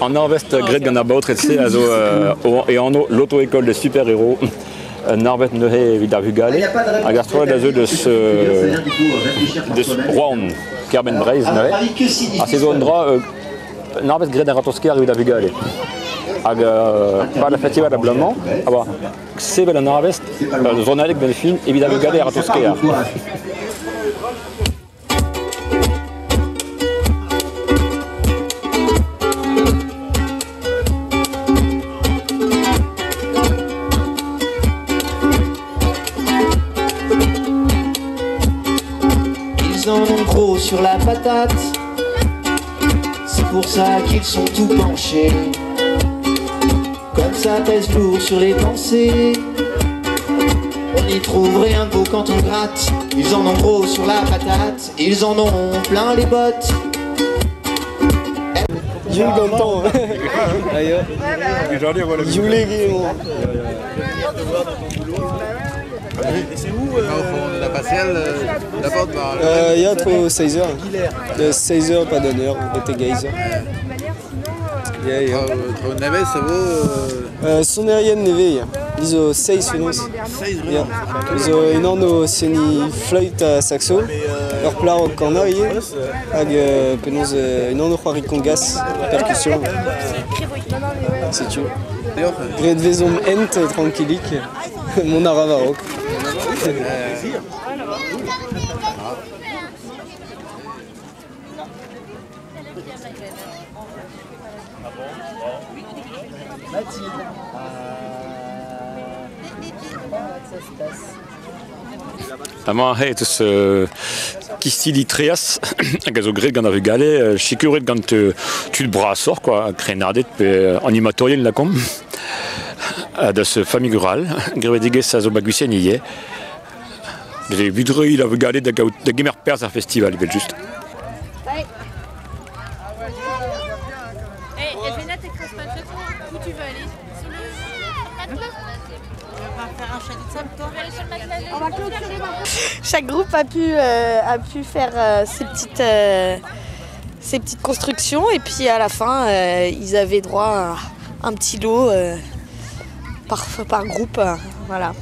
En Norvest Gret gant ar baotred-se a zo e anno l'auto-école de super-héros Norvest neuze evit ar vugale hag ar stroet a zo deus Rouen Kerben Breiz neuze a se zo an dra Norvest Gret ar ratosker evit ar vugale hag pa la festival ablamment sevel an Norvest zonalek ben fin evit ar vugale ar ratosker. Ils en ont gros sur la patate, c'est pour ça qu'ils sont tout penchés. Comme ça pèse lourd sur les pensées, on n'y trouve rien de beau quand on gratte. Ils en ont gros sur la patate, ils en ont plein les bottes. Jul gantan. Ayo. Julegi. Et c'est où la passerelle la porte par Il y a trop 16h. 16h, pas d'honneur, on était geyser. Trop navet, ça vaut. Son aérien neve, ils ont 6 finance. 16 Ils ont une anno seni flûte à saxo, leur plat au corner, avec une anno khoari congas, percussion. C'est tu. Gret vezom ent tranquillic, mon aravarok. Ama eus kistidi treas hag a zo gret gant ar vugale, sikuret gant tud brasor, krenadet pe animatorien lakom da ce famille rurale, grevedigez a zo bagusen ie. J'ai budreuil la vugale da gemer perz ar festival, bel just. Où tu veux aller? Sous le matelas? On va faire un chalet de sable, toi? On va clôturer maintenant. Chaque groupe a pu faire ses petites constructions et puis à la fin, ils avaient droit à un petit lot par groupe. Voilà.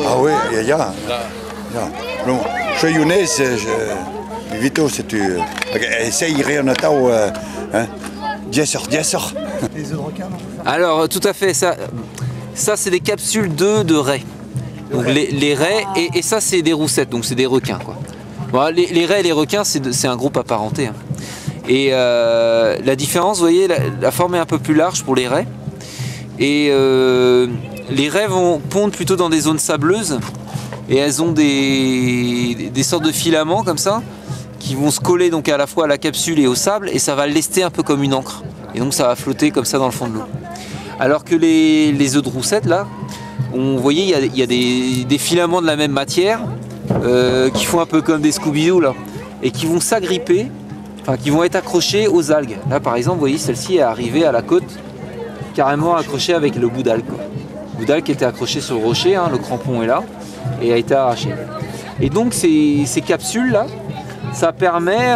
Ah oui, il y a. Bon, je suis Younes, Vito, c'est tu. Essaye rien à tao, 10 heures. Les œufs de requin, non? Alors, tout à fait, ça c'est des capsules d'œufs de raies. Donc les raies, et ça c'est des roussettes, donc c'est des requins, quoi. Bon, les raies et les requins, c'est un groupe apparenté. Hein. Et la différence, vous voyez, la forme est un peu plus large pour les raies. Et les raies vont pondre plutôt dans des zones sableuses. Et elles ont des sortes de filaments comme ça, qui vont se coller donc à la fois à la capsule et au sable, et ça va lester un peu comme une encre. Et donc ça va flotter comme ça dans le fond de l'eau. Alors que les œufs de roussette, là, vous voyez, il y a des filaments de la même matière, qui font un peu comme des Scooby-Doo, là, et qui vont s'agripper, enfin qui vont être accrochés aux algues. Là par exemple, vous voyez, celle-ci est arrivée à la côte, carrément accrochée avec le bout d'algue. Le bout d'algue qui était accroché sur le rocher, hein, le crampon est là, et a été arraché. Et donc ces capsules-là, ça permet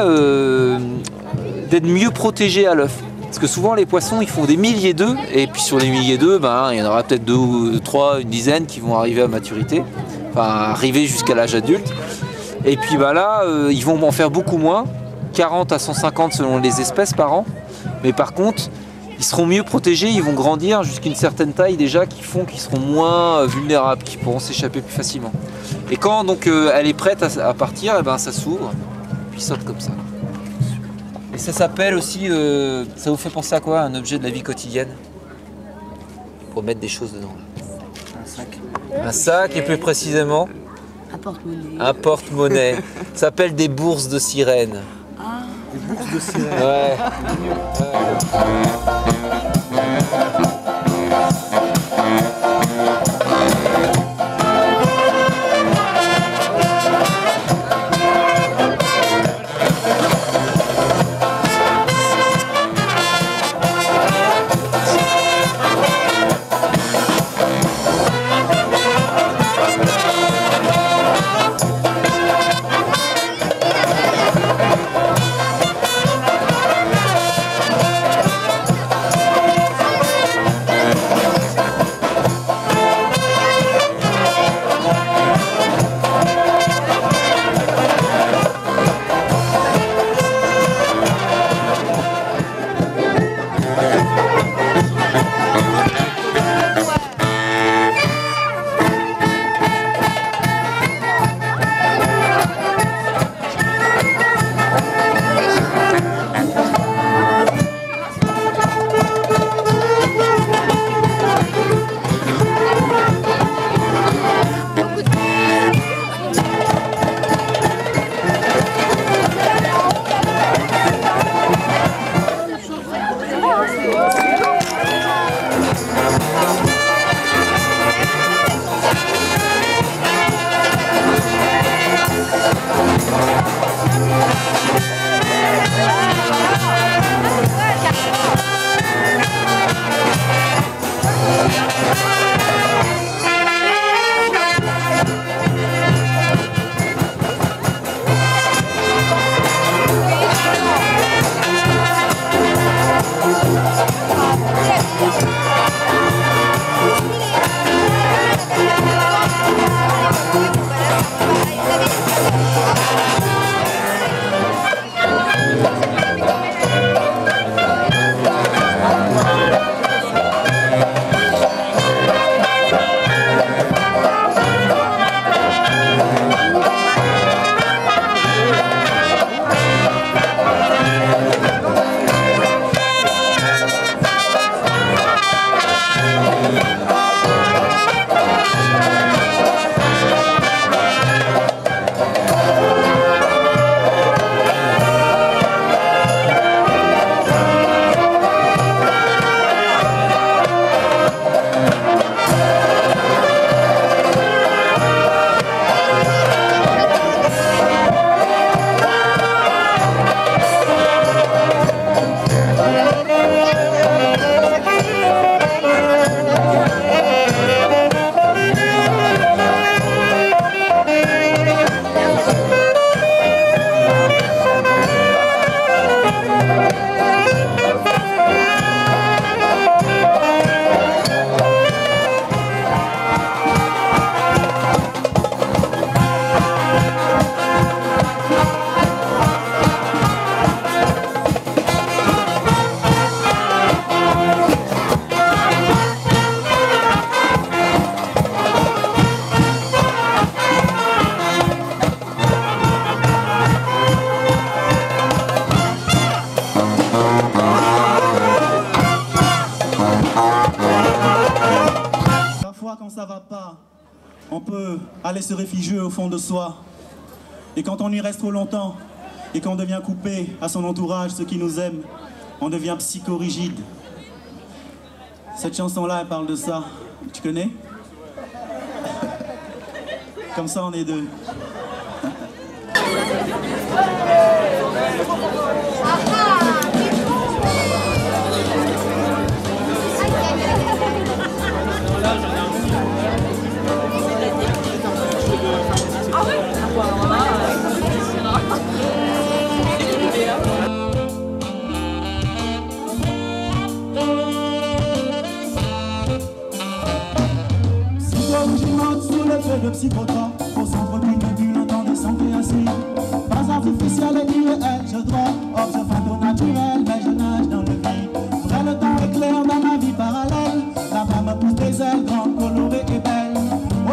d'être mieux protégé à l'œuf. Parce que souvent les poissons ils font des milliers d'œufs, et puis sur les milliers d'œufs, il y en aura peut-être 2 ou 3, une dizaine qui vont arriver à maturité, enfin arriver jusqu'à l'âge adulte. Et puis là, ils vont en faire beaucoup moins, 40 à 150 selon les espèces par an. Mais par contre, ils seront mieux protégés, ils vont grandir jusqu'à une certaine taille déjà qui font qu'ils seront moins vulnérables, qui pourront s'échapper plus facilement. Et quand donc elle est prête à partir, et ça s'ouvre, puis saute comme ça. Et ça s'appelle aussi, ça vous fait penser à quoi, un objet de la vie quotidienne? Pour mettre des choses dedans. Un sac. Un sac, et plus précisément un porte-monnaie. Un porte-monnaie. Ça s'appelle des bourses de sirène. Ah. Des bourses de sirène. Ouais. on peut aller se réfugier au fond de soi. Et quand on y reste trop longtemps, et qu'on devient coupé à son entourage, ceux qui nous aiment, on devient psychorigide. Cette chanson-là, elle parle de ça. Tu connais? Comme ça, on est deux. Le psychotrope, au centre d'une bulle, entendez santé assis. Pas artificiel et irréel, je dois observer au naturel, mais je nage dans le vide. Vrai, le temps est clair dans ma vie parallèle. Là-bas me pousse des ailes, grande, colorée et belle.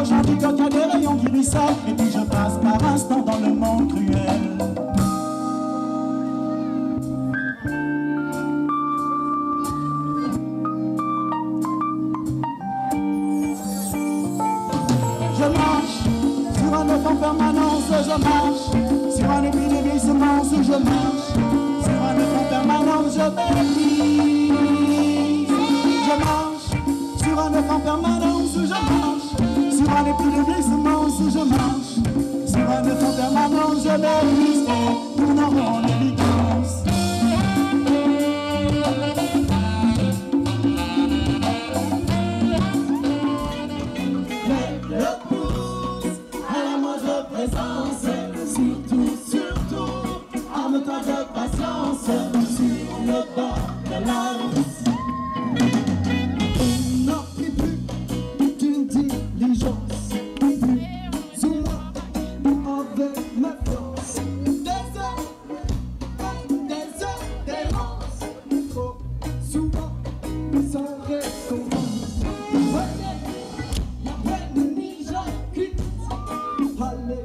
Aujourd'hui, quand il y a des rayons qui ruissellent, et puis je passe par instant dans le monde cruel. En permanence, je marche sur un épidémie semence, je marche sur un œuf en permanence, je brise. Je marche sur un œuf en permanence, je marche sur un épidémie semence, je marche sur un œuf en permanence, je brise. Et nous n'aurons l'évidence. Surtout, arme-toi de patience sur le bord de la route. On n'a plus d'une diligence, plus ou moins avec ma force. Des errances, trop souvent sans récompense. La peine mijote, allez.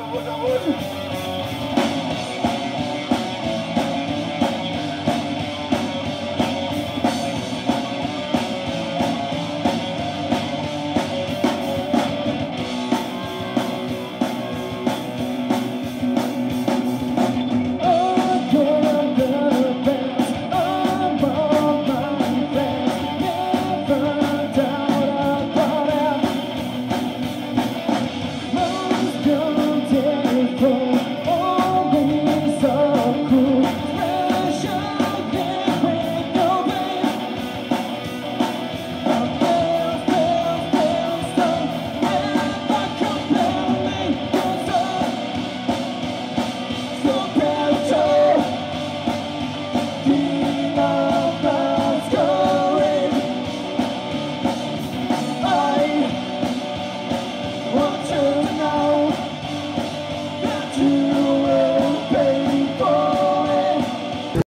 rouge, rouge.